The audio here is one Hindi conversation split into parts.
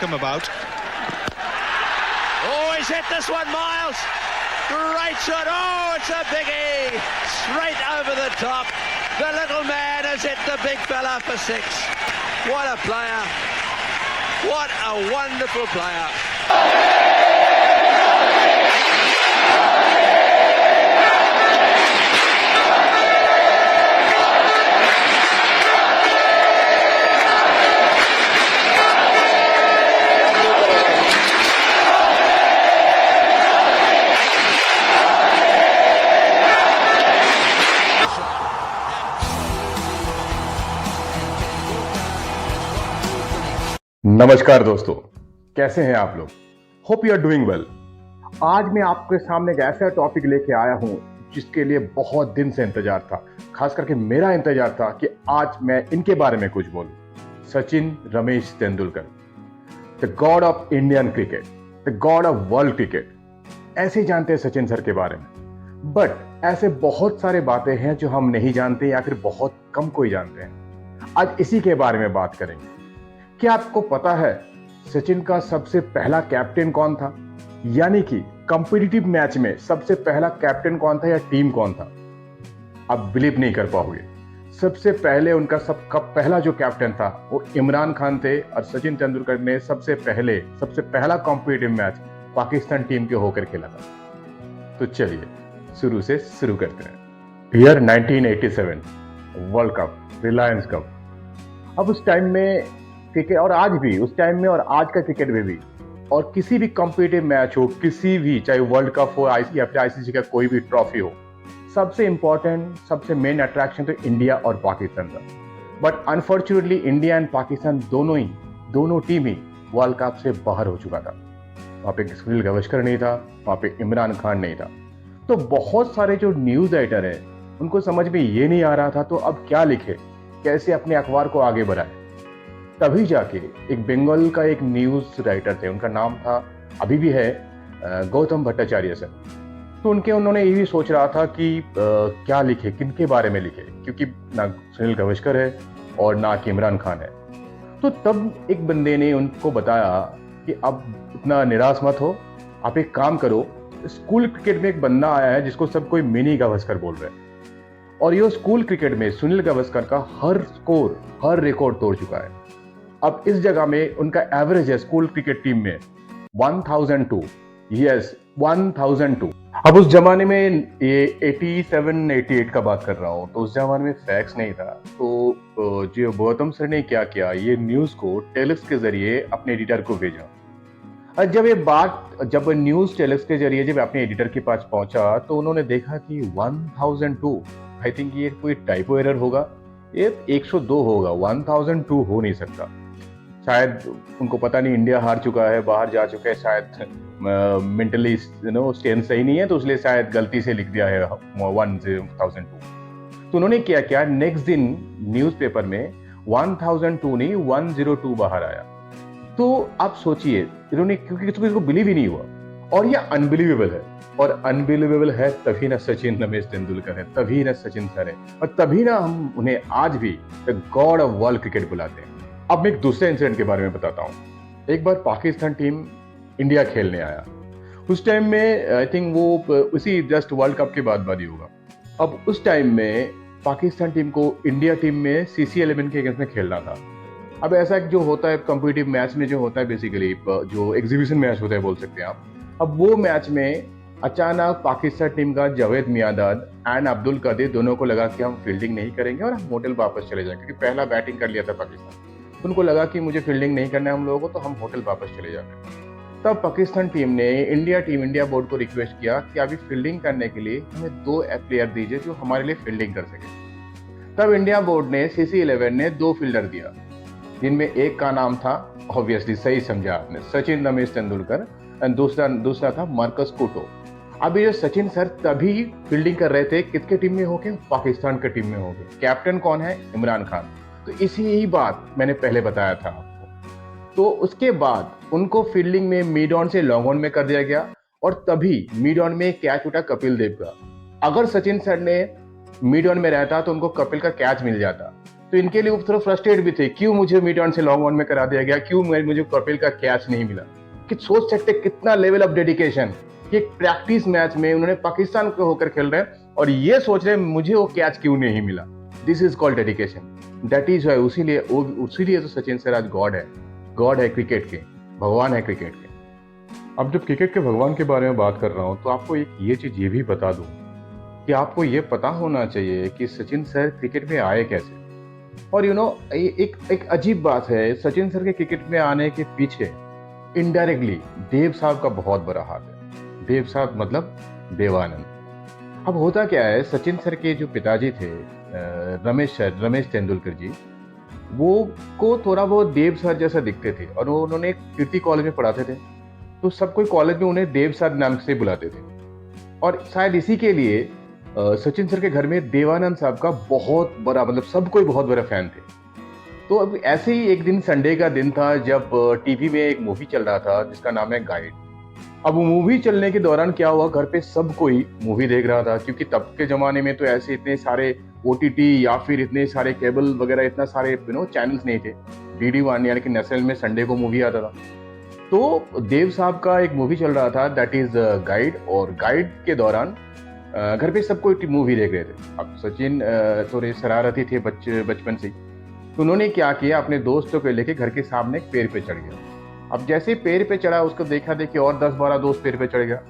come about. Oh, he's hit this one, Miles. Great shot. Oh, it's a biggie. Straight over the top. The little man has hit the big fella for six. What a player. What a wonderful player. नमस्कार दोस्तों, कैसे हैं आप लोग? Hope you are doing well. आज मैं आपके सामने एक ऐसा टॉपिक लेके आया हूं जिसके लिए बहुत दिन से इंतजार था। खास करके मेरा इंतजार था कि आज मैं इनके बारे में कुछ बोलूं। Sachin Ramesh Tendulkar, the God of Indian cricket, the God of world cricket, ऐसे ही जानते हैं सचिन सर के बारे में। बट ऐसे बहुत सारे बातें हैं जो हम नहीं जानते या फिर बहुत कम कोई जानते हैं। आज इसी के बारे में बात करेंगे। क्या आपको पता है सचिन का सबसे पहला कैप्टन कौन था? यानी कि कॉम्पिटिटिव मैच में सबसे पहला कैप्टन कौन था या टीम कौन था? आप बिलीव नहीं कर पाओगे। सबसे पहले उनका पहला जो कैप्टन था वो इमरान खान थे और सचिन तेंदुलकर ने सबसे पहला कॉम्पिटिटिव मैच पाकिस्तान टीम के होकर खेला था। तो चलिए शुरू से शुरू करते हैं। Year 1987 world cup, Reliance cup. अब उस टाइम में क्रिकेट, और आज भी उस टाइम में और आज का क्रिकेट में भी, और किसी भी कॉम्पिटिटिव मैच हो, किसी भी, चाहे वर्ल्ड कप हो या फिर आईसीसी का कोई भी ट्रॉफी हो, सबसे इंपॉर्टेंट, सबसे मेन अट्रैक्शन तो इंडिया और पाकिस्तान का। But unfortunately India and Pakistan दोनों टीम ही वर्ल्ड कप से बाहर हो चुका था। वहां पे सुनील गावस्कर नहीं था, वहां पे इमरान खान नहीं था। तो बहुत सारे जो न्यूज राइटर है उनको समझ में ये नहीं आ रहा था तो अब क्या लिखे, कैसे अपने अखबार को आगे बढ़ाए। तभी जाके एक बंगाल का एक न्यूज राइटर थे, उनका नाम था, अभी भी है, गौतम भट्टाचार्य सर। तो उन्होंने ये भी सोच रहा था कि क्या लिखे, किनके बारे में लिखे, क्योंकि ना सुनील गावस्कर है और ना कि इमरान खान है। तो तब एक बंदे ने उनको बताया कि अब इतना निराश मत हो, आप एक काम करो, स्कूल क्रिकेट में एक बंदा आया है जिसको सब कोई मिनी गावस्कर बोल रहे हैं, और ये स्कूल क्रिकेट में सुनील गावस्कर का हर रिकॉर्ड तोड़ चुका है। अब इस जगह में उनका एवरेज है स्कूल क्रिकेट टीम में 1002। यस, 1002। अब उस जमाने में ये 87-88 का बात कर रहा हूं, तो उस जमाने में फैक्स नहीं था। तो जो गौतम सर ने क्या किया, ये न्यूज को टेलेक्स के जरिए अपने एडिटर को भेजा। और जब न्यूज टेलेक्स के जरिए जब अपने एडिटर के पास पहुंचा तो उन्होंने देखा कि 1002, आई थिंक ये कोई टाइपो एरर होगा, ये 102 होगा, 1002 हो नहीं सकता। शायद उनको पता नहीं, इंडिया हार चुका है, बाहर जा चुका है, शायद मेंटली स्ट्रेंथ सही नहीं है, तो इसलिए शायद गलती से लिख दिया है 1002। तो उन्होंने क्या किया, नेक्स्ट दिन न्यूज़पेपर में 1002 नहीं 102 बाहर आया। तो आप सोचिए, इन्होंने, क्योंकि इसको बिलीव ही नहीं हुआ, और ये अनबिलीवेबल है, और अनबिलीवेबल है तभी ना सचिन रमेश तेंदुलकर है, तभी ना सचिन सर है, और तभी ना हम उन्हें आज भी the God of world cricket बुलाते हैं। अब मैं एक दूसरे इंसिडेंट के बारे में बताता हूँ। एक बार पाकिस्तान टीम इंडिया खेलने आया। उस टाइम में आई थिंक वो उसी जस्ट वर्ल्ड कप के बाद ही होगा। अब उस टाइम में पाकिस्तान टीम को इंडिया टीम में CC11 के अगेंस्ट में खेलना था। अब ऐसा जो होता है कॉम्पिटिटिव मैच में, जो होता है बेसिकली जो एग्जीबिशन मैच होता है बोल सकते हैं आप। अब वो मैच में अचानक पाकिस्तान टीम का जावेद मियांदाद एंड अब्दुल कदीर दोनों को लगा कि हम फील्डिंग नहीं करेंगे और हम होटल वापस चले जाएंगे, क्योंकि पहला बैटिंग कर लिया था पाकिस्तान। उनको लगा कि मुझे फील्डिंग नहीं करना है हम लोगों को, तो हम होटल वापस चले जाते हैं। तब पाकिस्तान टीम ने इंडिया बोर्ड को रिक्वेस्ट किया कि अभी फील्डिंग करने के लिए हमें 2 प्लेयर दीजिए जो हमारे लिए फील्डिंग कर सके। तब इंडिया बोर्ड ने CC11 ने 2 फील्डर दिया, जिनमें एक का नाम था, ऑब्वियसली सही समझा आपने, सचिन रमेश तेंदुलकर, एंड दूसरा था मार्कस कूटो। अब ये सचिन सर तभी फील्डिंग कर रहे थे किसके टीम में होके, पाकिस्तान के टीम में होके। कैप्टन कौन है? इमरान खान। तो इसी ही बात मैंने पहले बताया था आपको। तो उसके बाद उनको फील्डिंग में मिड ऑन से लॉन्ग ऑन में कर दिया गया, और तभी मिड ऑन में कैच उठा कपिल देव का। अगर सचिन सर ने मिड ऑन में रहता तो उनको कपिल का कैच मिल जाता, तो इनके लिए वो थोड़ा फ्रस्ट्रेट भी थे, क्यों मुझे मिड ऑन से लॉन्ग ऑन में करा दिया गया, क्यों मुझे कपिल का कैच नहीं मिला। कि सोच सकते कितना लेवल ऑफ डेडिकेशन कि एक प्रैक्टिस मैच में उन्होंने पाकिस्तान को होकर खेल रहे हैं और ये सोच रहे हैं मुझे वो कैच क्यों नहीं मिला। This is called dedication. That is why उसीलिए तो सचिन सर आज गॉड है क्रिकेट के, भगवान है क्रिकेट के। अब जब क्रिकेट के भगवान के बारे में बात कर रहा हूं तो आपको एक ये चीज ये भी बता दूं कि आपको ये पता होना चाहिए कि सचिन सर क्रिकेट में आए कैसे। और एक अजीब बात है, सचिन सर के क्रिकेट में आने के पीछे इनडायरेक्टली देव साहब का बहुत बड़ा हाथ है। देव साहब मतलब देवानंद। अब होता क्या है, सचिन सर के जो पिताजी थे रमेश तेंदुलकर जी, वो को थोड़ा बहुत देव सर जैसा दिखते थे और उन्होंने कीर्ति कॉलेज में पढ़ाते थे, तो सब कोई कॉलेज में उन्हें देव सर नाम से बुलाते थे। और शायद इसी के लिए सचिन सर के घर में देवानंद साहब का बहुत बड़ा मतलब सब कोई बहुत बड़ा फैन थे। तो अब ऐसे ही एक दिन संडे का दिन था जब टीवी में एक मूवी चल रहा था जिसका नाम है गाइड। अब वो मूवी चलने के दौरान क्या हुआ, घर पे सब कोई मूवी देख रहा था, क्योंकि तब के जमाने में तो ऐसे इतने सारे ओटीटी या फिर इतने सारे केबल वगैरह इतना सारे चैनल्स नहीं थे। DD1 यानी कि नेशनल में संडे को मूवी आता था। तो देव साहब का एक मूवी चल रहा था दैट इज गाइड, और गाइड के दौरान घर पे सब कोई मूवी देख रहे थे। अब सचिन थोड़े शरारती थे बचपन से, तो उन्होंने क्या किया, अपने दोस्तों को लेके घर के सामने एक पेड़ पे चढ़ गया। अब जैसे पेड़ पे चढ़ा, उसको देखा देखी और 10-12 दोस्त पेड़ पे चढ़ गया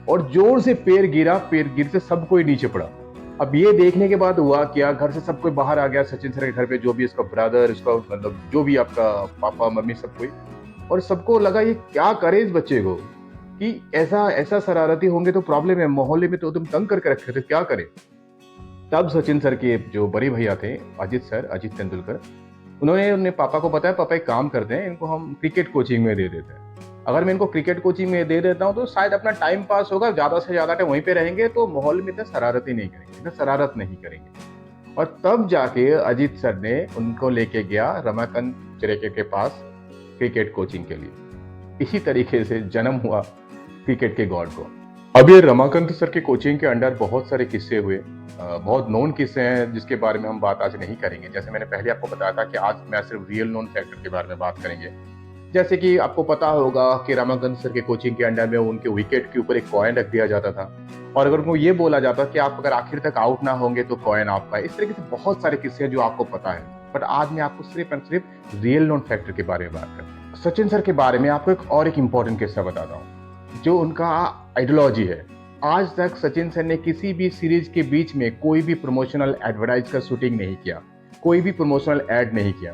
और जोर से पेड़ गिरा। पेड़ गिरते सब कोई नीचे पड़ा। अब ये देखने के बाद हुआ क्या, घर से सब कोई बाहर आ गया सचिन सर के घर पे, जो भी उसका ब्रदर, उसका मतलब जो भी आपका पापा मम्मी सब कोई, और सबको लगा ये क्या करे इस बच्चे को, कि ऐसा शरारती होंगे तो प्रॉब्लम है, मोहल्ले में तो तुम तंग करके रखे थे, क्या करे। तब सचिन सर के जो बड़े भैया थे अजित तेंदुलकर, उन्होंने पापा को बताया, पापा एक काम करते हैं, इनको हम क्रिकेट कोचिंग में दे देते हैं। अगर मैं इनको क्रिकेट कोचिंग में दे देता हूँ तो शायद अपना टाइम पास होगा, ज्यादा से ज्यादा टाइम वहीं पे रहेंगे, तो माहौल में इतना शरारत नहीं करेंगे। और तब जाके अजित सर ने उनको लेके गया रमाकांत चरेकर के पास क्रिकेट कोचिंग के लिए। इसी तरीके से जन्म हुआ क्रिकेट के गॉड को। अब ये रमाकांत सर के कोचिंग के अंडर बहुत सारे किस्से हुए, बहुत नोन किस्से हैं जिसके बारे में हम बात आज नहीं करेंगे। जैसे मैंने पहले आपको बताया था कि आज मैं सिर्फ रियल नोन फैक्टर के बारे में बात करेंगे। जैसे कि आपको पता होगा कि रमाकांत सर के कोचिंग के अंडर में उनके विकेट के ऊपर एक कॉइन रख दिया जाता था, और अगर उनको ये बोला जाता कि आप अगर आखिर तक आउट ना होंगे तो कॉइन आपका। इस तरीके से बहुत सारे किस्से हैं जो आपको पता है, बट आज मैं आपको सिर्फ सिर्फ रियल नोन फैक्टर के बारे में बात करता हूँ। सचिन सर के बारे में आपको एक इंपॉर्टेंट किस्सा बताता हूँ जो उनका आइडियोलॉजी है। आज तक सचिन सर ने किसी भी सीरीज के बीच में कोई भी प्रमोशनल एडवर्टाइज का शूटिंग नहीं किया, कोई भी प्रमोशनल एड नहीं किया।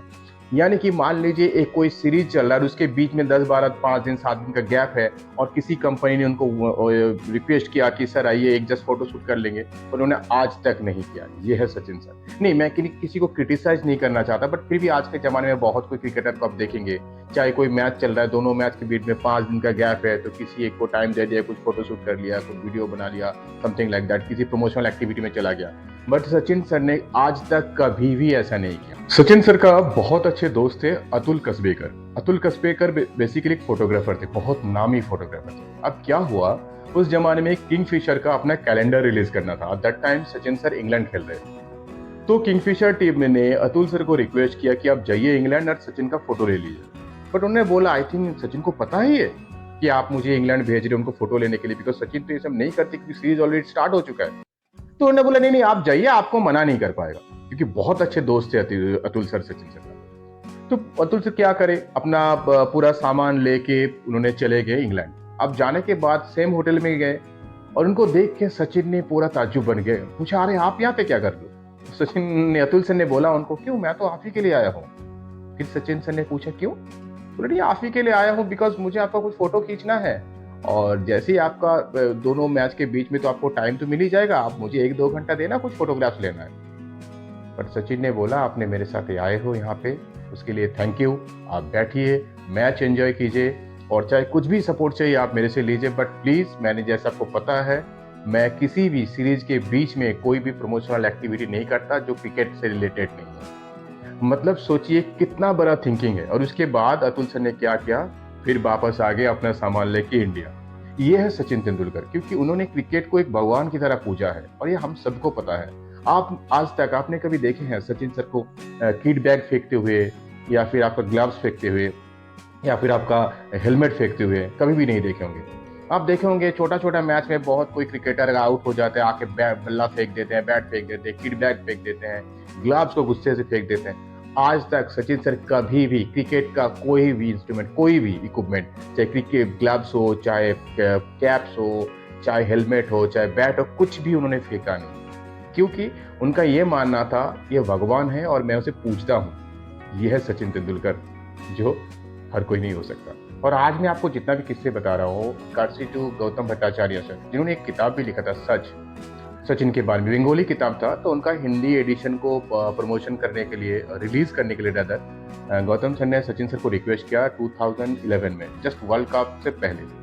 यानी कि मान लीजिए एक कोई सीरीज चल रहा है और उसके बीच में 10-12 5 दिन 7 दिन का गैप है और किसी कंपनी ने उनको रिक्वेस्ट किया कि सर आइए एक जस्ट फोटो शूट कर लेंगे, उन्होंने आज तक नहीं किया। ये है सचिन सर। नहीं, मैं किसी को क्रिटिसाइज नहीं करना चाहता, बट फिर भी आज के ज़माने में बहुत कोई क्रिकेटर को आप देखेंगे, चाहे कोई मैच चल रहा है, दोनों मैच के बीच में 5 दिन का गैप है, तो किसी एक को टाइम दे दिया, कुछ फोटो शूट कर लिया, कुछ वीडियो बना लिया, समथिंग लाइक दैट, किसी प्रमोशनल एक्टिविटी में चला गया। बट सचिन सर ने आज तक कभी भी ऐसा नहीं किया। सचिन सर का बहुत अच्छे दोस्त थे अतुल कसबेकर। अतुल कसबेकर बेसिकली एक फोटोग्राफर थे, बहुत नामी फोटोग्राफर थे। अब क्या हुआ, उस जमाने में किंगफिशर का अपना कैलेंडर रिलीज करना था। At that time Sachin sir England खेल रहे थे, तो किंगफिशर टीम ने अतुल सर को रिक्वेस्ट किया कि आप जाइए इंग्लैंड और सचिन का फोटो ले लीजिए। बट उन्होंने बोला, आई थिंक सचिन को पता ही है कि आप मुझे इंग्लैंड भेज रहे हो उनको फोटो लेने के लिए, बिकॉज सचिन तो ये सब नहीं करते क्योंकि सीरीज ऑलरेडी स्टार्ट हो चुका है। तो उन्होंने बोला नहीं आप जाइए, आपको मना नहीं कर पाएगा, क्योंकि बहुत अच्छे दोस्त थे अतुल सर सचिन सर। तो अतुल सर क्या करे, अपना पूरा सामान लेके उन्होंने चले गए इंग्लैंड। अब जाने के बाद सेम होटल में गए और उनको देख के सचिन ने पूरा ताज्जुब बन गए, पूछा अरे आप यहाँ पे क्या कर रहे हो। सचिन ने, अतुल सर ने बोला उनको, क्यों, मैं तो आप ही के लिए आया हूँ। फिर सचिन सर ने पूछा क्यों, बोले नहीं आप ही के लिए आया हूँ बिकॉज मुझे आपका कुछ फोटो खींचना है, और जैसे ही आपका दोनों मैच के बीच में तो आपको टाइम तो मिल ही जाएगा, आप मुझे 1-2 घंटा देना, कुछ फोटोग्राफ्स लेना है। पर सचिन ने बोला आपने मेरे साथ आए हो यहाँ पे, उसके लिए थैंक यू, आप बैठिए, मैच एंजॉय कीजिए, और चाहे कुछ भी सपोर्ट चाहिए आप मेरे से लीजिए, बट प्लीज मैंने जैसा आपको पता है मैं किसी भी सीरीज के बीच में कोई भी प्रमोशनल एक्टिविटी नहीं करता जो क्रिकेट से रिलेटेड नहीं है। मतलब सोचिए कितना बड़ा थिंकिंग है। और उसके बाद अतुल सर ने क्या किया, फिर वापस आ गए अपना सामान लेके इंडिया। ये है सचिन तेंदुलकर, क्योंकि उन्होंने क्रिकेट को एक भगवान की तरह पूजा है, और ये हम सबको पता है। आप आज तक आपने कभी देखे हैं सचिन सर को किट बैग फेंकते हुए, या फिर आपका ग्लव्स फेंकते हुए, या फिर आपका हेलमेट फेंकते हुए? कभी भी नहीं देखे होंगे। आप देखे होंगे छोटा छोटा मैच में बहुत कोई क्रिकेटर आउट हो जाता है, आके बल्ला फेंक देते हैं, बैट फेंक देते हैं, किट बैग फेंक देते हैं, ग्लव्स को गुस्से से फेंक देते हैं। आज तक सचिन सर कभी भी क्रिकेट का कोई भी इंस्ट्रूमेंट, कोई भी इक्विपमेंट, चाहे क्रिकेट ग्लव्स हो, चाहे कैप्स हो, चाहे हेलमेट हो, चाहे बैट हो, कुछ भी उन्होंने फेंका नहीं। क्योंकि उनका ये मानना था ये भगवान है और मैं उसे पूजता हूँ। ये है सचिन तेंदुलकर, जो हर कोई नहीं हो सकता। और आज मैं आपको जितना भी किस्से बता रहा हूँ, कर्सी टू गौतम भट्टाचार्य सर, जिन्होंने एक किताब भी लिखा था सच, सचिन के बारे में, बंगाली किताब था, तो उनका हिंदी एडिशन को प्रमोशन करने के लिए, रिलीज करने के लिए रादर, गौतम सर ने सचिन सर को रिक्वेस्ट किया 2011 में, जस्ट वर्ल्ड कप से पहले।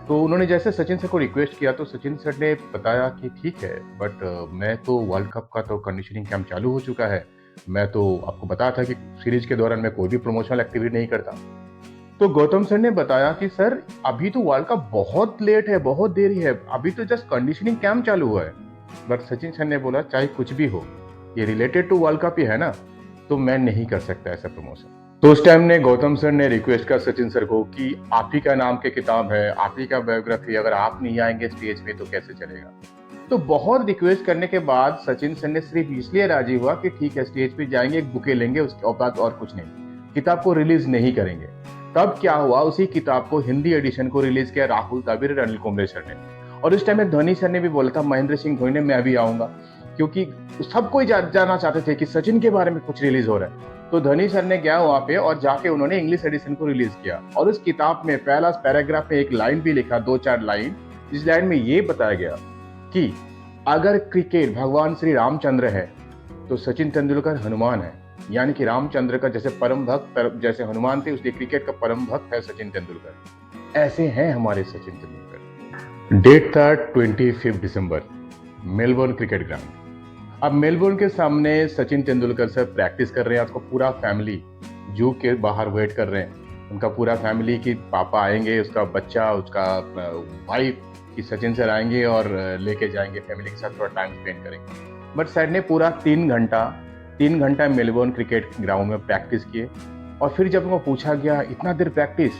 तो उन्होंने जैसे सचिन सर को रिक्वेस्ट किया तो सचिन सर ने बताया कि ठीक है, बट मैं तो वर्ल्ड कप का तो कंडीशनिंग कैंप चालू हो चुका है, मैं तो आपको बताया था कि सीरीज के दौरान मैं कोई भी प्रमोशनल एक्टिविटी नहीं करता। तो गौतम सर ने बताया कि सर अभी तो वर्ल्ड कप बहुत लेट है, बहुत देरी है, अभी तो जस्ट कंडीशनिंग कैंप चालू हुआ है। बट सचिन सर ने बोला चाहे कुछ भी हो, ये रिलेटेड टू वर्ल्ड कप ही है ना, तो मैं नहीं कर सकता ऐसा प्रमोशन। तो उस टाइम ने गौतम सर ने रिक्वेस्ट किया सचिन सर को कि आप ही का नाम की किताब है, आप ही का बायोग्राफी, अगर आप नहीं आएंगे स्टेज पे तो कैसे चलेगा। तो बहुत रिक्वेस्ट करने के बाद सचिन सर ने सिर्फ इसलिए राजी हुआ कि ठीक है स्टेज पे जाएंगे, एक बुके लेंगे, उसके औकात और कुछ नहीं, किताब को रिलीज नहीं करेंगे। तब क्या हुआ, उसी किताब को हिंदी एडिशन को रिलीज किया राहुल द्रविड़, अनिल कुंबले सर ने। और उस टाइम में धोनी सर ने भी बोला था, महेंद्र सिंह धोनी ने, मैं भी आऊंगा, क्योंकि सब कोई जानना चाहते थे कि सचिन के बारे में कुछ रिलीज हो रहा है। तो धोनी सर ने गया वहां पे और जाके उन्होंने इंग्लिश एडिशन को रिलीज किया। और उस किताब में पहला पैराग्राफ में एक लाइन भी लिखा, 2-4 लाइन, जिस लाइन में ये बताया गया कि अगर क्रिकेट भगवान श्री रामचंद्र है तो सचिन तेंदुलकर हनुमान है। यानी कि रामचंद्र का जैसे परम भक्त, जैसे हनुमान थे, उसके क्रिकेट का परम भक्त है सचिन तेंदुलकर। ऐसे हैं हमारे सचिन तेंदुलकर। डेट था 25 दिसंबर, मेलबोर्न क्रिकेट ग्राउंड। अब मेलबोर्न के सामने सचिन तेंदुलकर सर प्रैक्टिस कर रहे हैं, उसको पूरा फैमिली जू के बाहर वेट कर रहे हैं। उनका पूरा फैमिली कि पापा आएंगे, उसका बच्चा, उसका वाइफ, कि सचिन सर आएंगे और लेके जाएंगे, फैमिली के साथ थोड़ा टाइम स्पेंड करेंगे। बट सर ने पूरा 3 घंटा मेलबोर्न क्रिकेट ग्राउंड में प्रैक्टिस किए। और फिर जब उनको पूछा गया इतना देर प्रैक्टिस,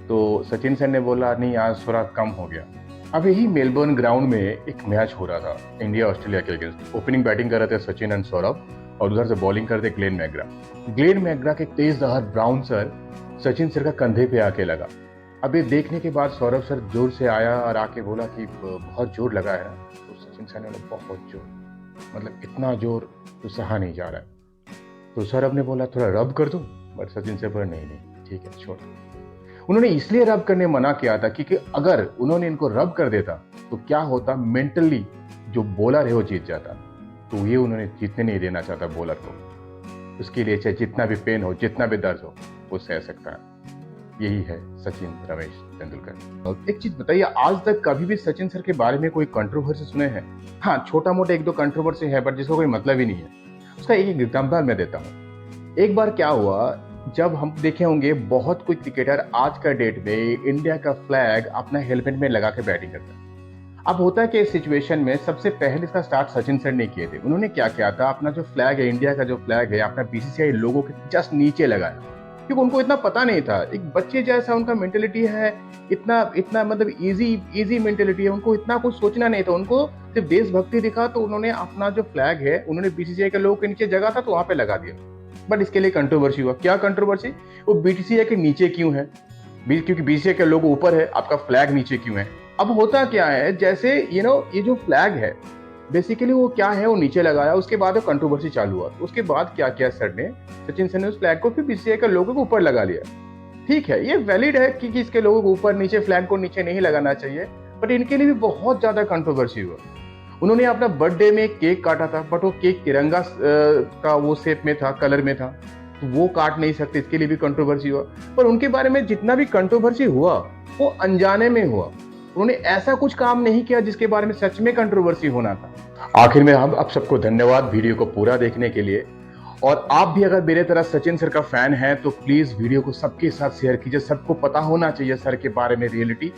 तो सचिन सर ने बोला नहीं, आज थोड़ा कम हो गया। अब यही मेलबोर्न ग्राउंड में एक मैच हो रहा था इंडिया ऑस्ट्रेलिया के अगेंस्ट। ओपनिंग बैटिंग कर रहे थे सचिन एंड सौरभ, और उधर से बॉलिंग करते ग्लेन मैकग्रा। ग्लेन मैकग्रा के तेज दहाड़ ब्राउंसर सचिन सर का कंधे पे आके लगा। अब ये देखने के बाद सौरभ सर जोर से आया और आके बोला कि बहुत जोर लगा है ना। तो सचिन सर ने बोला बहुत जोर, मतलब इतना जोर तो सहा नहीं जा रहा है। तो सौरभ ने बोला थोड़ा रब कर दूं, बट सचिन सर बोला नहीं ठीक है छोड़। उन्होंने इसलिए रब करने मना किया था क्योंकि अगर उन्होंने इनको रब कर देता तो क्या होता, मेंटली जो बॉलर है वो जीत जाता। तो ये उन्होंने जीतने नहीं देना चाहता बॉलर को। उसके लिए चाहे जितना भी पेन हो, जितना भी दर्द हो, वो सह सकता है। यही है सचिन रमेश तेंदुलकर। एक चीज बताइए, आज तक कभी भी सचिन सर के बारे में कोई कंट्रोवर्सी सुने हैं? हाँ, छोटा मोटा 1-2 कंट्रोवर्सी है, बट जिसका कोई मतलब ही नहीं है। उसका एक एग्जाम्पल मैं देता हूँ। एक बार क्या हुआ, जब हम देखे होंगे बहुत कोई क्रिकेटर आज का डेट में इंडिया का फ्लैग अपना हेलमेट में लगा के बैटिंग करता है। अब होता है कि इस सिचुएशन में सबसे पहले इसका स्टार्ट सचिन सर ने किए थे। उन्होंने क्या किया था, अपना जो फ्लैग है, इंडिया का जो फ्लैग है, अपना बीसीसीआई लोगो के जस्ट नीचे लगाया, क्योंकि उनको इतना पता नहीं था। एक बच्चे जैसा उनका मेंटेलिटी है, इतना मतलब इजी मेंटेलिटी है, उनको इतना कुछ सोचना नहीं था। उनको सिर्फ देशभक्ति दिखा तो उन्होंने अपना जो फ्लैग है, उन्होंने बीसीसीआई के लोगों के नीचे जगह था तो वहां पे लगा दिया। बट इसके लिए कंट्रोवर्सी हुआ। क्या कंट्रोवर्सी? वो बीसीसीआई के नीचे क्यों है, क्योंकि बीसीसीआई के लोगो ऊपर है, आपका फ्लैग नीचे क्यों है? अब होता क्या है, जैसे ये जो फ्लैग है बेसिकली वो क्या है, वो नीचे लगाया, उसके बाद कंट्रोवर्सी चालू हुआ। उसके बाद क्या किया सर ने, सचिन सर ने उस फ्लैग को फिर बीसीसीआई के लोगों के ऊपर लगा लिया। ठीक है, ये वैलिड है कि इसके लोगों को ऊपर, नीचे, फ्लैग को नीचे नहीं लगाना चाहिए, बट इनके लिए भी बहुत ज्यादा कंट्रोवर्सी हुआ। उन्होंने अपना बर्थडे में केक काटा था, बट वो केक तिरंगा का वो शेप में था, कलर में था, तो वो काट नहीं सकते, इसके लिए भी कंट्रोवर्सी हुआ। पर उनके बारे में जितना भी कंट्रोवर्सी हुआ वो अनजाने में हुआ। उन्होंने ऐसा कुछ काम नहीं किया जिसके बारे में सच में कंट्रोवर्सी होना था। आखिर में हम आप सबको धन्यवाद वीडियो को पूरा देखने के लिए। और आप भी अगर मेरे तरह सचिन सर का फैन है तो प्लीज वीडियो को सबके साथ शेयर कीजिए। सबको पता होना चाहिए सर के बारे में रियलिटी।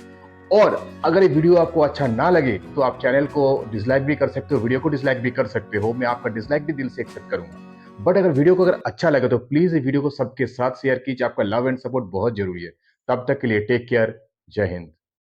और अगर ये वीडियो आपको अच्छा ना लगे तो आप चैनल को डिसलाइक भी कर सकते हो, वीडियो को डिसलाइक भी कर सकते हो। मैं आपका डिसलाइक भी दिल से एक्सेप्ट करूंगा। बट अगर वीडियो को अगर अच्छा लगे तो प्लीज ये वीडियो को सबके साथ शेयर कीजिए। आपका लव एंड सपोर्ट बहुत जरूरी है। तब तक के लिए टेक केयर। जय हिंद।